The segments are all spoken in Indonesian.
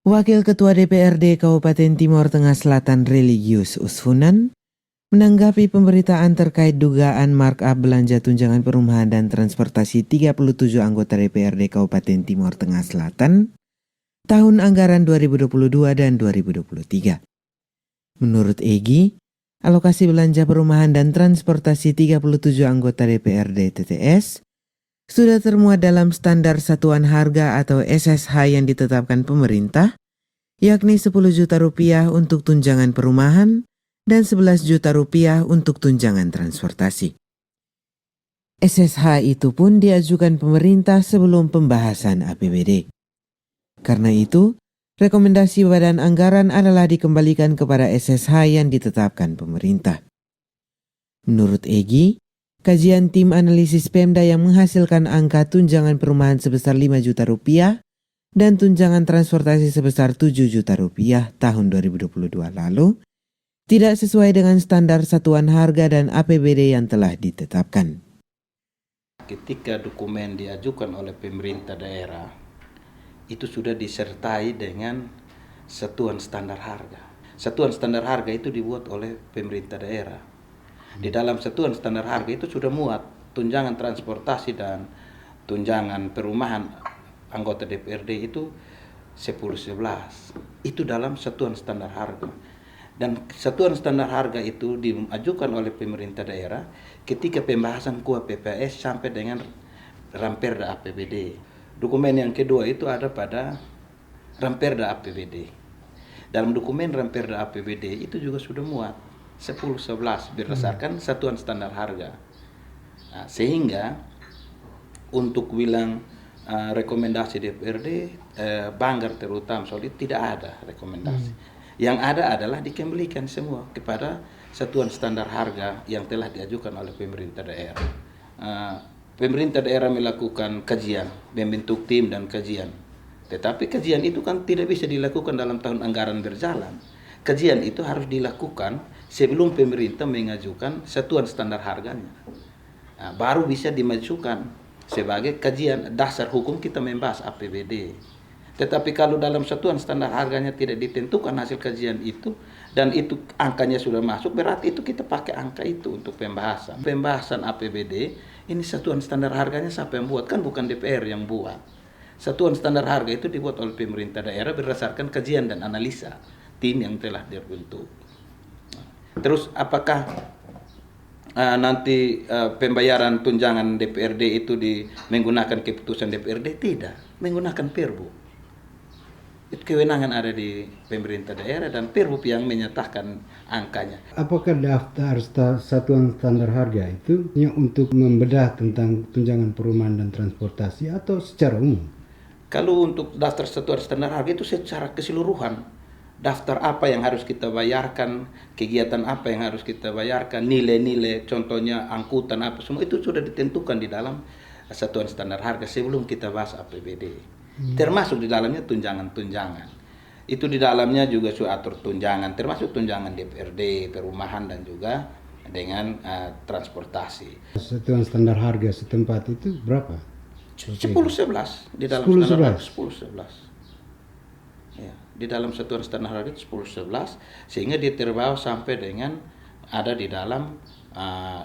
Wakil Ketua DPRD Kabupaten Timor Tengah Selatan Religius Usfunan menanggapi pemberitaan terkait dugaan markup belanja tunjangan perumahan dan transportasi 37 anggota DPRD Kabupaten Timor Tengah Selatan tahun anggaran 2022 dan 2023. Menurut Egy, alokasi belanja perumahan dan transportasi 37 anggota DPRD TTS sudah termuat dalam standar satuan harga atau SSH yang ditetapkan pemerintah, yakni 10 juta rupiah untuk tunjangan perumahan dan 11 juta rupiah untuk tunjangan transportasi. SSH itu pun diajukan pemerintah sebelum pembahasan APBD. Karena itu, rekomendasi Badan Anggaran adalah dikembalikan kepada SSH yang ditetapkan pemerintah. Menurut Egy, kajian tim analisis Pemda yang menghasilkan angka tunjangan perumahan sebesar 5 juta rupiah dan tunjangan transportasi sebesar 7 juta rupiah tahun 2022 lalu tidak sesuai dengan standar satuan harga dan APBD yang telah ditetapkan. Ketika dokumen diajukan oleh pemerintah daerah, itu sudah disertai dengan satuan standar harga. Satuan standar harga itu dibuat oleh pemerintah daerah. Di dalam satuan standar harga itu sudah muat tunjangan transportasi dan tunjangan perumahan anggota DPRD itu 10-11. Itu dalam satuan standar harga. Dan satuan standar harga itu diajukan oleh pemerintah daerah ketika pembahasan KUA PPAS sampai dengan Ramperda APBD. Dokumen yang kedua itu ada pada Ramperda APBD. Dalam dokumen Ramperda APBD itu juga sudah muat 10-11 berdasarkan satuan standar harga. Nah, sehingga untuk bilang rekomendasi DPRD banggar terutama soal itu tidak ada rekomendasi. Yang ada adalah dikembalikan semua kepada satuan standar harga yang telah diajukan oleh pemerintah daerah. Pemerintah daerah melakukan kajian, membentuk tim dan kajian. Tetapi kajian itu kan tidak bisa dilakukan dalam tahun anggaran berjalan. Kajian itu harus dilakukan sebelum pemerintah mengajukan satuan standar harganya. Nah, baru bisa dimajukan sebagai kajian dasar hukum kita membahas APBD. Tetapi kalau dalam satuan standar harganya tidak ditentukan hasil kajian itu dan itu angkanya sudah masuk, berarti itu kita pakai angka itu untuk pembahasan. Pembahasan APBD ini satuan standar harganya siapa yang buat? Kan bukan DPR yang buat. Satuan standar harga itu dibuat oleh pemerintah daerah berdasarkan kajian dan analisa tim yang telah dibentuk. Terus apakah nanti pembayaran tunjangan DPRD itu menggunakan keputusan DPRD? Tidak, menggunakan Perbu. Itu kewenangan ada di pemerintah daerah dan Perbu yang menyatakan angkanya. Apakah daftar satuan standar harga itu hanya untuk membedah tentang tunjangan perumahan dan transportasi atau secara umum? Kalau untuk daftar satuan standar harga itu secara keseluruhan. Daftar apa yang harus kita bayarkan, kegiatan apa yang harus kita bayarkan, nilai-nilai, contohnya angkutan apa, semua itu sudah ditentukan di dalam satuan standar harga sebelum kita bahas APBD. Termasuk di dalamnya tunjangan-tunjangan. Itu di dalamnya juga sudah atur tunjangan, termasuk tunjangan DPRD, perumahan dan juga dengan transportasi. Satuan standar harga setempat itu berapa? 10-11 di dalam 10-11. 10-11. Ya, di dalam satuan standar harga itu 10-11 sehingga dia terbawa sampai dengan ada di dalam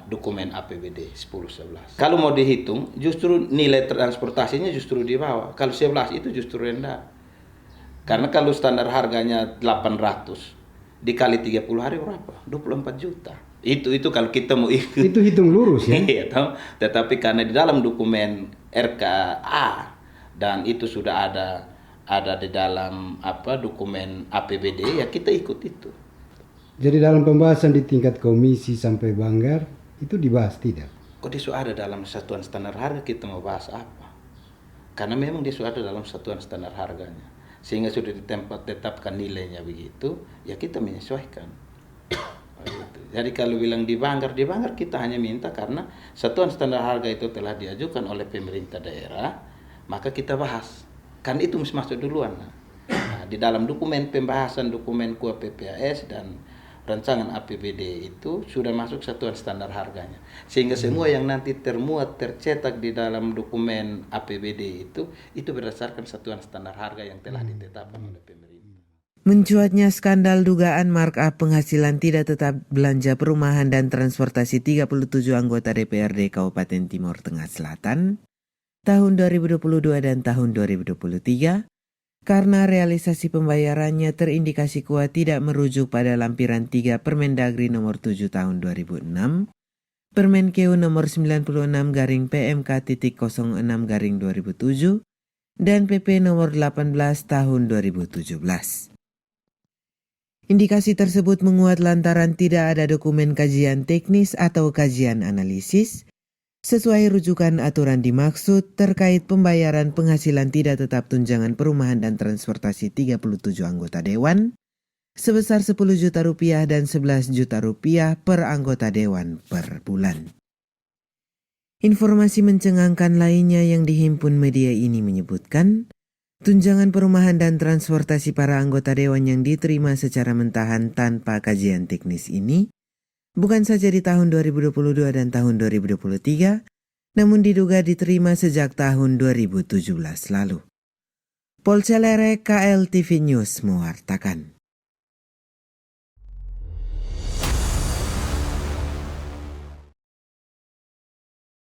dokumen APBD 10-11. Kalau mau dihitung justru nilai transportasinya justru di bawah. Kalau 11 itu justru rendah. Karena kalau standar harganya 800 dikali 30 hari berapa? 24 juta. Itu kalau kita mau ikut. Itu hitung lurus ya. Iya, tetapi karena di dalam dokumen RKA dan itu sudah ada di dalam dokumen APBD, ya kita ikut itu. Jadi dalam pembahasan di tingkat komisi sampai banggar itu dibahas tidak? Kok dia sudah ada dalam satuan standar harga, kita mau bahas apa? Karena memang dia sudah ada dalam satuan standar harganya. Sehingga sudah ditetapkan nilainya begitu, ya kita menyesuaikan. Jadi kalau bilang di banggar kita hanya minta karena satuan standar harga itu telah diajukan oleh pemerintah daerah, maka kita bahas. Kan itu mesti masuk duluan. Nah, di dalam dokumen pembahasan dokumen KUA PPAS dan rancangan APBD itu sudah masuk satuan standar harganya. Sehingga semua yang nanti tercetak di dalam dokumen APBD itu berdasarkan satuan standar harga yang telah ditetapkan oleh pemerintah. Mencuatnya skandal dugaan markup penghasilan tidak tetap belanja perumahan dan transportasi 37 anggota DPRD Kabupaten Timur Tengah Selatan tahun 2022 dan tahun 2023 karena realisasi pembayarannya terindikasi kuat tidak merujuk pada lampiran 3 Permendagri nomor 7 tahun 2006, Permenkeu nomor 96-PMK.06-2007 dan PP nomor 18 tahun 2017. Indikasi tersebut menguat lantaran tidak ada dokumen kajian teknis atau kajian analisis sesuai rujukan aturan dimaksud terkait pembayaran penghasilan tidak tetap tunjangan perumahan dan transportasi 37 anggota dewan sebesar 10 juta rupiah dan 11 juta rupiah per anggota dewan per bulan. Informasi mencengangkan lainnya yang dihimpun media ini menyebutkan, tunjangan perumahan dan transportasi para anggota dewan yang diterima secara mentahan tanpa kajian teknis ini bukan saja di tahun 2022 dan tahun 2023, namun diduga diterima sejak tahun 2017 lalu. Polcelere KLTV News mewartakan.